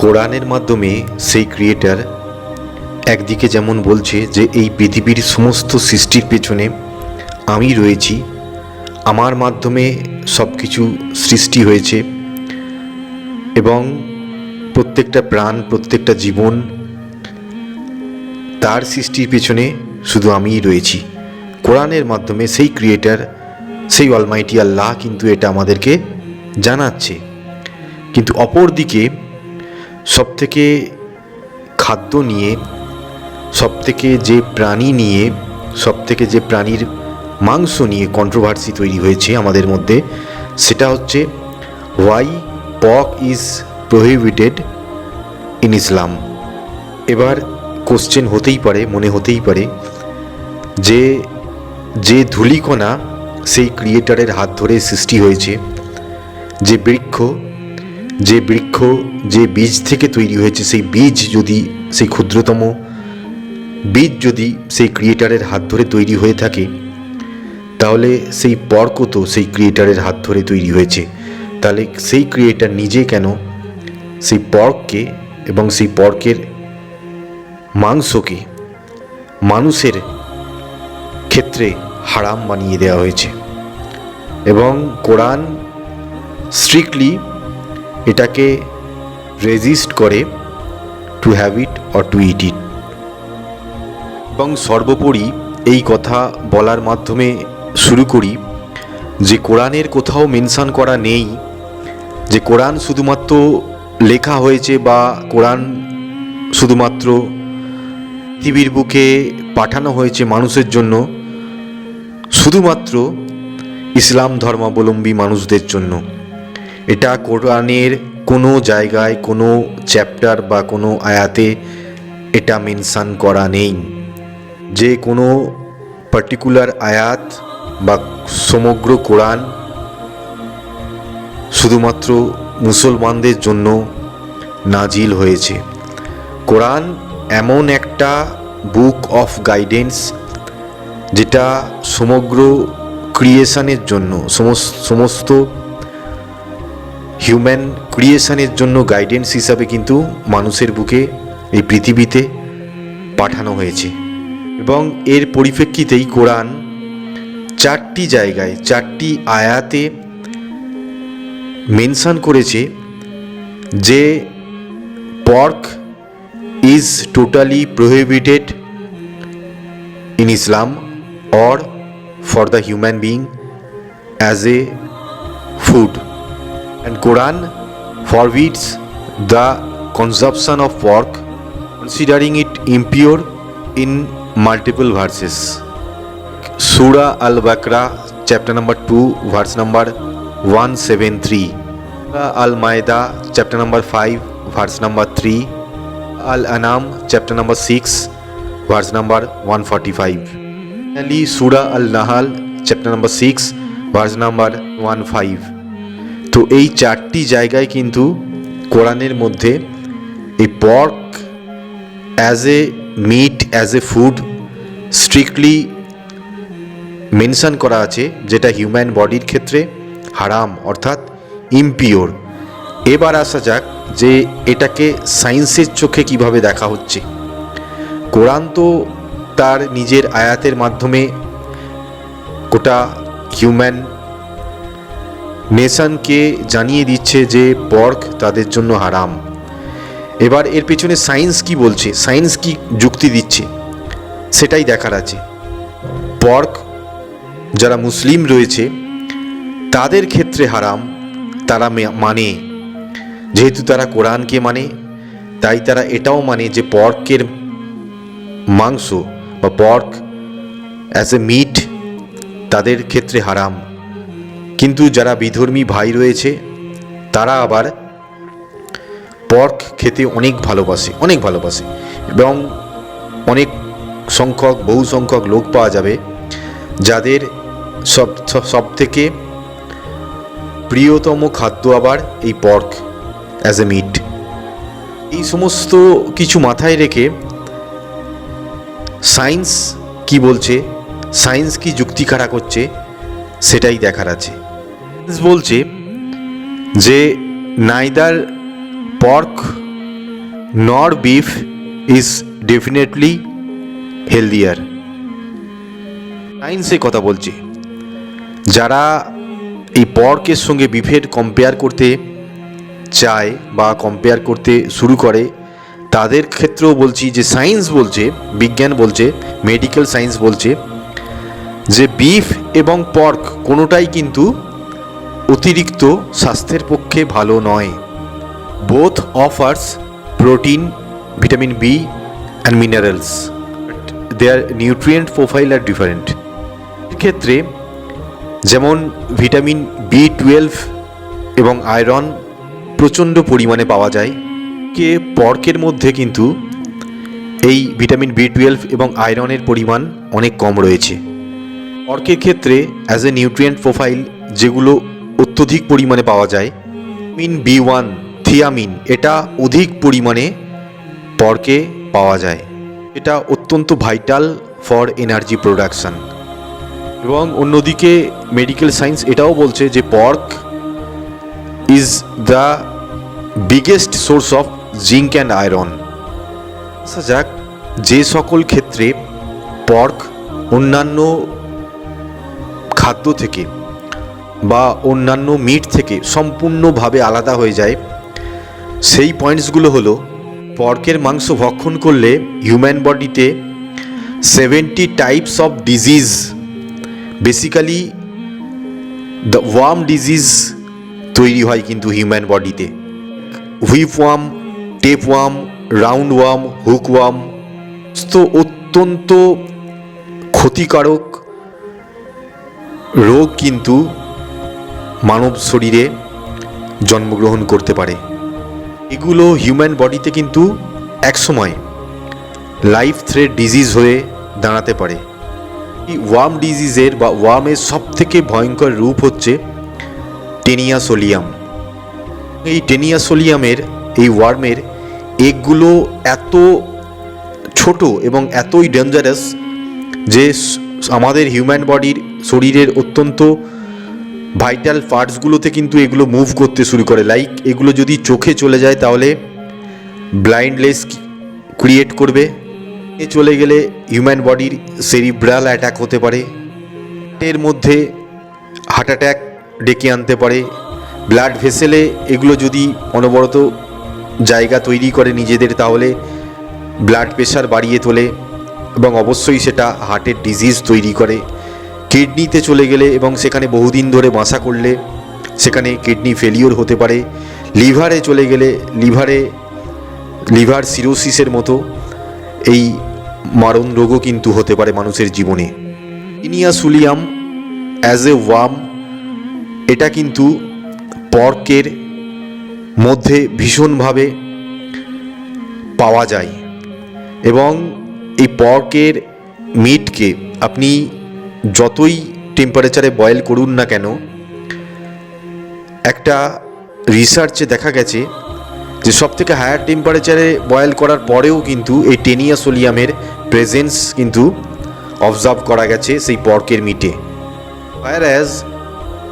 কোরআনের মাধ্যমে সেই ক্রিয়েটার একদিকে যেমন বলছে যে এই পৃথিবীর সমস্ত সৃষ্টির পেছনে আমি রয়েছি, আমার মাধ্যমে সব কিছু সৃষ্টি হয়েছে এবং প্রত্যেকটা প্রাণ, প্রত্যেকটা জীবন, তার সৃষ্টির পেছনে শুধু আমিই রয়েছি। কোরআনের মাধ্যমে সেই ক্রিয়েটার, সেই অলমাইটি আল্লাহ কিন্তু এটা আমাদেরকে জানাচ্ছে। কিন্তু অপরদিকে সবথেকে খাদ্য নিয়ে, সবথেকে যে প্রাণী নিয়ে, সবথেকে যে প্রাণীর মাংস নিয়ে কন্ট্রোভার্সি তৈরি হয়েছে আমাদের মধ্যে, সেটা হচ্ছে why pork is prohibited in Islam. এবার কোশ্চেন হতেই পারে, মনে হতেই পারে যে ধূলিকণা সেই ক্রিয়েটারের হাত ধরে সৃষ্টি হয়েছে, যে বৃক্ষ যে বীজ থেকে তৈরি হয়েছে, সেই বীজ যদি, সেই ক্ষুদ্রতম বীজ যদি সেই ক্রিয়েটারের হাত ধরে তৈরি হয়ে থাকে, তাহলে সেই পর্কও তো সেই ক্রিয়েটারের হাত ধরে তৈরি হয়েছে। তাহলে সেই ক্রিয়েটার নিজে কেন সেই পর্ককে এবং সেই পর্কের মাংসকে মানুষের ক্ষেত্রে হারাম বানিয়ে দেওয়া হয়েছে? এবং কোরআন স্ট্রিক্টলি এটাকে রেজিস্ট করে to have it or to eat it. এবং সর্বোপরি এই কথা বলার মাধ্যমে শুরু করি যে কোরআনের কোথাও মেনশন করা নেই যে কোরআন শুধুমাত্র লেখা হয়েছে বা কোরআন শুধুমাত্র পৃথিবীর বুকে পাঠানো হয়েছে মানুষের জন্য, শুধুমাত্র ইসলাম ধর্মাবলম্বী মানুষদের জন্য। এটা কোরআনের কোনো জায়গায়, কোনো চ্যাপ্টার বা কোনো আয়াতে এটা মেনশন করা নেই যে কোনো পার্টিকুলার আয়াত বা সমগ্র কোরআন শুধুমাত্র মুসলমানদের জন্য নাজিল হয়েছে। কোরআন এমন একটা বুক অফ গাইডেন্স যেটা সমগ্র ক্রিয়েশনের জন্য, সমস্ত হিউম্যান ক্রিয়েশনের জন্য গাইডেন্স হিসাবে কিন্তু মানুষের বুকে এই পৃথিবীতে পাঠানো হয়েছে। এবং এর পরিপ্রেক্ষিতেই কোরআন 4টি জায়গায়, 4টি আয়াতে মেনশন করেছে যে pork is totally prohibited in Islam or for the human being as a food, and Quran forbids the consumption of pork, considering it impure in multiple verses. Surah Al-Baqarah chapter number 2 verse number 173, Surah Al-Ma'idah chapter number 5 verse number 3, Al-An'am chapter number 6 verse number 145, Surah Al-Nahl chapter number 6 verse number 15। তো এই 4টি জায়গায় কিন্তু কোরআনের মধ্যে এই pork as a meat, as a food strictly mention করা আছে, যেটা হিউম্যান বডির ক্ষেত্রে হারাম, অর্থাৎ ইমপিওর। এবার আসা যাক যে এটাকে সায়েন্সের চোখে কিভাবে দেখা হচ্ছে। কোরআন তো তার নিজের আয়াতের মাধ্যমে গোটা হিউম্যান নেশনকে জানিয়ে দিচ্ছে যে পর্ক তাদের জন্য হারাম। এবার এর পেছনে সায়েন্স কি বলছে, সায়েন্স কি যুক্তি দিচ্ছে, সেটাই দেখার আছে। পর্ক যারা মুসলিম রয়েছে তাদের ক্ষেত্রে হারাম, তারা মানে, যেহেতু তারা কোরআনকে মানে, তাই তারা এটাও মানে যে পর্কের মাংস বা পর্ক অ্যাজ এ মিট তাদের ক্ষেত্রে হারাম। কিন্তু যারা বিধর্মী ভাই রয়েছে তারা আবার পর্ক খেতে অনেক ভালোবাসে এবং অনেক সংখ্যক, বহু সংখ্যক লোক পাওয়া যাবে যাদের সব থেকে প্রিয়তম খাদ্য আবার এই পর্ক অ্যাজ এ মিট। এই সমস্ত কিছু মাথায় রেখে সায়েন্স কি বলছে, সায়েন্স কি যুক্তি খাড়া করছে, সেটাই দেখার আছে। সায়েন্স বলছে যে neither pork nor beef is definitely healthier. সায়েন্সে কথা বলছি, যারা এই পর্কের সঙ্গে বিফের কম্পেয়ার করতে চায় বা কম্পেয়ার করতে শুরু করে, তাদের ক্ষেত্রেও বলছি যে সায়েন্স বলছে, বিজ্ঞান বলছে, মেডিকেল সায়েন্স বলছে যে বিফ এবং পর্ক কোনোটাই কিন্তু অতিরিক্ত স্বাস্থ্যের পক্ষে ভালো নয়। Both offers protein, vitamin B and minerals, their nutrient profile are different. ক্ষেত্রে যেমন ভিটামিন B12 এবং আয়রন প্রচণ্ড পরিমাণে পাওয়া যায়, পর্কের মধ্যে কিন্তু এই ভিটামিন B12 এবং আয়রনের পরিমাণ অনেক কম রয়েছে। পর্কের ক্ষেত্রে অ্যাজ এ নিউট্রিয়েন্ট প্রোফাইল যেগুলো অত্যধিক পরিমাণে পাওয়া যায়, ভিটামিন B1, থিয়ামিন, এটা অধিক পরিমাণে পর্কে পাওয়া যায়। এটা অত্যন্ত ভাইটাল ফর এনার্জি প্রোডাকশান। এবং অন্যদিকে মেডিকেল সায়েন্স এটাও বলছে যে pork is the biggest source of zinc and iron. আচ্ছা যাক, যে সকল ক্ষেত্রে পর্ক অন্যান্য খাদ্য থেকে বা অন্যান্য মিট থেকে সম্পূর্ণভাবে আলাদা হয়ে যায়, সেই পয়েন্টসগুলো হলো, পর্কের মাংস ভক্ষণ করলে হিউম্যান বডিতে 70 types of disease, basically the worm disease তৈরি হয় কিন্তু হিউম্যান বডিতে। Whipworm, tapeworm, roundworm, hookworm, তো অত্যন্ত ক্ষতিকারক রোগ কিন্তু মানব শরীরে জন্মগ্রহণ করতে পারে। এগুলো হিউম্যান বডিতে কিন্তু একসময় লাইফ থ্রেট ডিজিজ হয়ে দাঁড়াতে পারে। এই ওয়ার্ম ডিজিজের বা ওয়ার্মের সবথেকে ভয়ঙ্কর রূপ হচ্ছে টেনিয়া সোলিয়াম। এই টেনিয়া সোলিয়ামের, এই ওয়ার্মের এগুলো এত ছোট এবং এতই ডেঞ্জারাস যে আমাদের হিউম্যান বডির, শরীরের অত্যন্ত ভাইটাল পার্টসগুলোতে কিন্তু এগুলো মুভ করতে শুরু করে। লাইক এগুলো যদি চোখে চলে যায় তাহলে ব্লাইন্ডনেস ক্রিয়েট করবে, চলে গেলে হিউম্যান বডির সেরিব্রাল অ্যাটাক হতে পারে, এর মধ্যে হার্ট অ্যাটাক ডেকে আনতে পারে। ব্লাড ভেসেলে এগুলো যদি অনবরত জায়গা তৈরি করে নিজেদের, তাহলে ব্লাড প্রেশার বাড়িয়ে তোলে এবং অবশ্যই সেটা হার্টের ডিজিজ তৈরি করে। কিডনিতে চলে গেলে এবং সেখানে বহুদিন ধরে বাসা করলে সেখানে কিডনি ফেলিওর হতে পারে। লিভারে চলে গেলে লিভার সিরোসিসের মতো এই মারণ রোগও কিন্তু হতে পারে মানুষের জীবনে। Taenia solium as a worm, এটা কিন্তু পর্কের মধ্যে ভীষণভাবে পাওয়া যায় এবং এই পর্কের মিটকে আপনি যতই টেম্পারেচারে বয়েল করুন না কেন, একটা রিসার্চে দেখা গেছে যে সবথেকে হায়ার টেম্পারেচারে বয়েল করার পরেও কিন্তু এই টেনিয়া সোলিয়ামের প্রেজেন্স কিন্তু অবজার্ভ করা গেছে সেই পর্কের মিটে। হোয়ারঅ্যাজ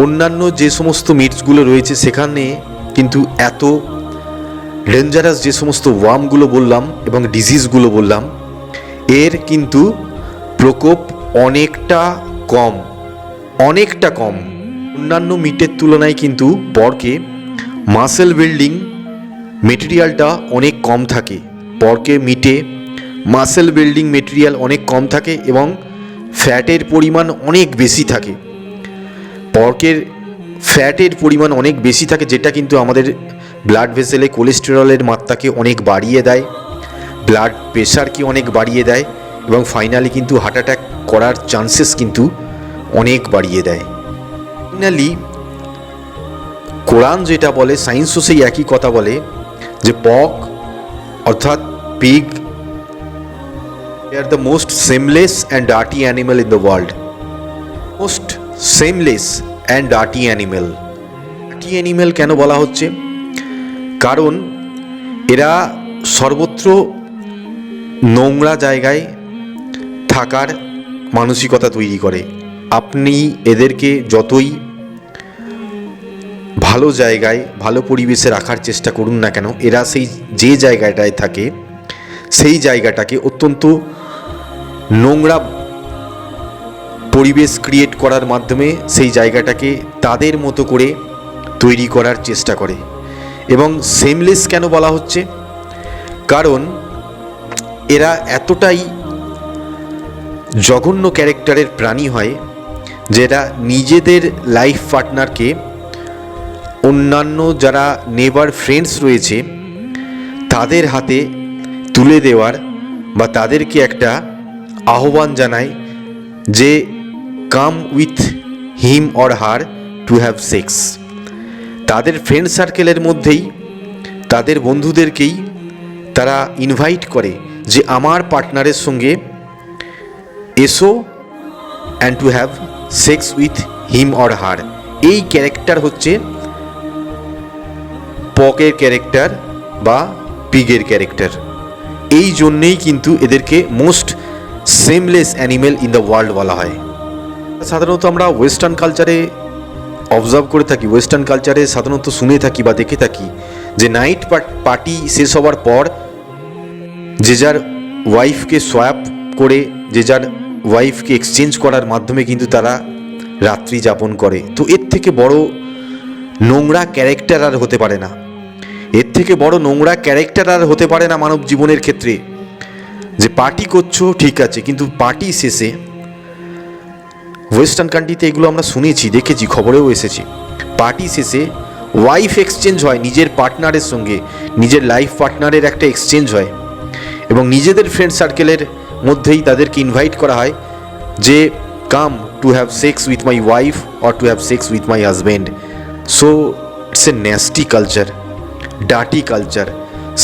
অন্যান্য যে সমস্ত মিটসগুলো রয়েছে সেখানে কিন্তু এত ডেঞ্জারাস যে সমস্ত ওয়ার্মগুলো বললাম এবং ডিজিজগুলো বললাম, এর কিন্তু প্রকোপ অনেকটা কম। অন্যান্য মিটের তুলনায় কিন্তু পর্কে মাসেল বিল্ডিং মেটেরিয়ালটা অনেক কম থাকে। পর্কের মিটে মাসেল বিল্ডিং মেটেরিয়াল অনেক কম থাকে এবং ফ্যাটের পরিমাণ অনেক বেশি থাকে। পর্কের ফ্যাটের পরিমাণ অনেক বেশি থাকে, যেটা কিন্তু আমাদের ব্লাড ভেসেলে কোলেস্টেরলের মাত্রাকে অনেক বাড়িয়ে দেয়, ব্লাড প্রেশারকে অনেক বাড়িয়ে দেয় এবং ফাইনালি কিন্তু হার্ট অ্যাটাক করার চান্সেস কিন্তু অনেক বাড়িয়ে দেয়। ফাইনালি কোরআন যেটা বলে, সায়েন্সও সেই একই কথা বলে যে পর্ক অর্থাৎ pig they are the most shameless and dirty animal in the world. Most shameless and dirty animal. Dirty animal কেন বলা হচ্ছে? কারণ এরা সর্বত্র নোংরা জায়গায় থাকার মানসিকতা তৈরি করে। আপনি এদেরকে যতই ভালো জায়গায় ভালো পরিবেশে রাখার চেষ্টা করুন না কেন, এরা সেই যে জায়গাটায় থাকে সেই জায়গাটাকে অত্যন্ত নোংরা পরিবেশ ক্রিয়েট করার মাধ্যমে সেই জায়গাটাকে তাদের মতো করে তৈরি করার চেষ্টা করে। এবং সেমলেস কেন বলা হচ্ছে? কারণ এরা এতটাই জঘন্য ক্যারেক্টারের প্রাণী হয় যেটা নিজেদের লাইফ পার্টনারকে অন্যান্য যারা নেবার ফ্রেন্ডস রয়েছে তাদের হাতে তুলে দেওয়ার বা তাদেরকে একটা আহ্বান জানায় যে come with him or her to have sex. তাদের ফ্রেন্ড সার্কেলের মধ্যেই তাদের বন্ধুদেরকেই তারা ইনভাইট করে যে আমার পার্টনারের সঙ্গে এসো and two have sex with him or হার। এই ক্যারেক্টার হচ্ছে পকের ক্যারেক্টার বা পিগের ক্যারেক্টার। এই জন্যেই কিন্তু এদেরকে most seamless animal in the world বলা হয়। সাধারণত আমরা ওয়েস্টার্ন কালচারে অবজার্ভ করে থাকি, ওয়েস্টার্ন কালচারে সাধারণত শুনে থাকি বা দেখে থাকি যে নাইট পার্টি শেষ হওয়ার পর যে যার ওয়াইফকে সোয়াপ করে, যে যার ওয়াইফকে এক্সচেঞ্জ করার মাধ্যমে কিন্তু তারা রাত্রি যাপন করে। তো এর থেকে বড় নোংরা ক্যারেক্টার আর হতে পারে না, এর থেকে বড় নোংরা ক্যারেক্টার আর হতে পারে না মানব জীবনের ক্ষেত্রে। যে পার্টি করছো ঠিক আছে, কিন্তু পার্টি শেষে ওয়েস্টার্ন কান্ট্রিতে এগুলো আমরা শুনেছি, দেখেছি, খবরেও এসেছি, পার্টি শেষে ওয়াইফ এক্সচেঞ্জ হয় নিজের পার্টনারের সঙ্গে, নিজের লাইফ পার্টনারের একটা এক্সচেঞ্জ হয় এবং নিজেদের ফ্রেন্ড সার্কেলের মধ্যেই তাদেরকে ইনভাইট করা হয় যে come to have sex with my wife or to have sex with my husband. So it's a nasty culture, dirty culture,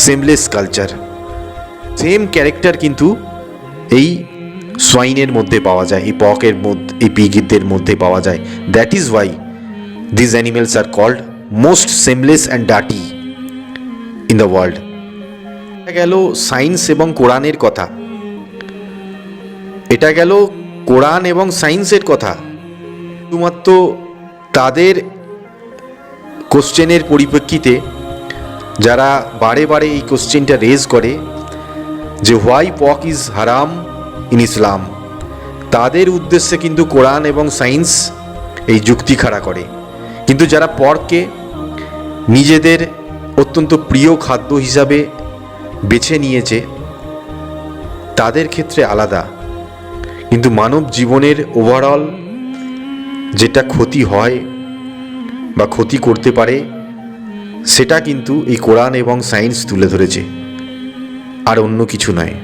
seamless culture. Same character কিন্তু এই সোয়াইনের মধ্যে পাওয়া যায়, এই পকের মধ্যে, এই পিগদের মধ্যে পাওয়া যায়। That is why this animals are called most shameless and dirty in the world. এটা গেল সায়েন্স এবং কোরআনের কথা, এটা গেল কোরআন এবং সায়েন্সের কথা। শুধুমাত্র তাদের কোশ্চেনের পরিপ্রেক্ষিতে যারা বারে বারে এই কোশ্চেনটা রেজ করে যে হোয়াই পক ইজ হারাম ইন ইসলাম, তাদের উদ্দেশ্যে কিন্তু কোরআন এবং সায়েন্স এই যুক্তি খাড়া করে। কিন্তু যারা পর্ককে নিজেদের অত্যন্ত প্রিয় খাদ্য হিসাবে বেছে নিয়েছে তাদের ক্ষেত্রে আলাদা, কিন্তু মানব জীবনের ওভারঅল যেটা ক্ষতি হয় বা ক্ষতি করতে পারে সেটা কিন্তু এই কোরআন এবং সায়েন্স তুলে ধরেছে, আর অন্য কিছু নয়।